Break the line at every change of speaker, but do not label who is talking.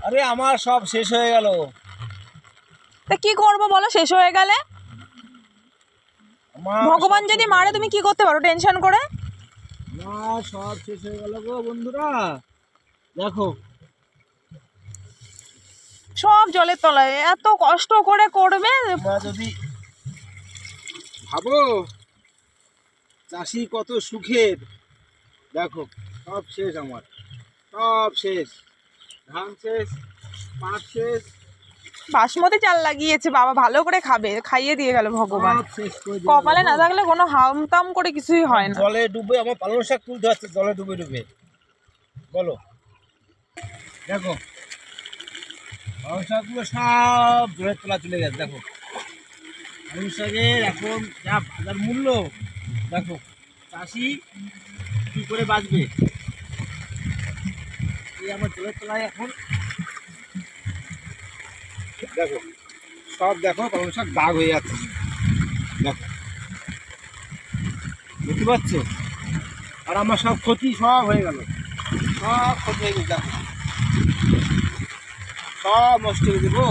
আরে আমার সব শেষ হয়ে গেল।
তা কি করবো বলো, শেষ হয়ে গেলে? ভগবান যদি মারে তুমি কি করতে পারো টেনশন করে?
আমার সব শেষ হয়ে গেল গো বন্ধুরা, দেখো
সব জলের তলায়, এত কষ্ট করে করবে।
তোমরা যদি ভাবো চাষি কত সুখের, দেখো সব শেষ, আমার সব শেষ, ধান শেষ, পাট শেষ,
বাসমতি চাল লাগিয়েছে বাবা, ভালো করে খাবে, খাইয়ে দিয়ে গেল ভগবান।
সব শেষ করে দিল।
কপালে না থাকলে কোনো হামতাম করে কিছুই হয় না।
জলে ডুবে আমার পালং শাক তুলতে হচ্ছে, জলে ডুবে ডুবে, বলো দেখো পালং শাকগুলো সব জলের তলা চলে গেছে। দেখো পালং শাকের এখন যা বাজার মূল্য, দেখো চাষি কি করে বাঁচবে? এই আমার জলের তলায় এখন দেখো সব, দেখো পালং শাক দাগ হয়ে যাচ্ছে, দেখো বুঝতে পারছো? আর আমার সব ক্ষতি সব হয়ে গেল, সব ক্ষতি হয়ে গেছে, দেখো সব নষ্ট হয়ে দেবো।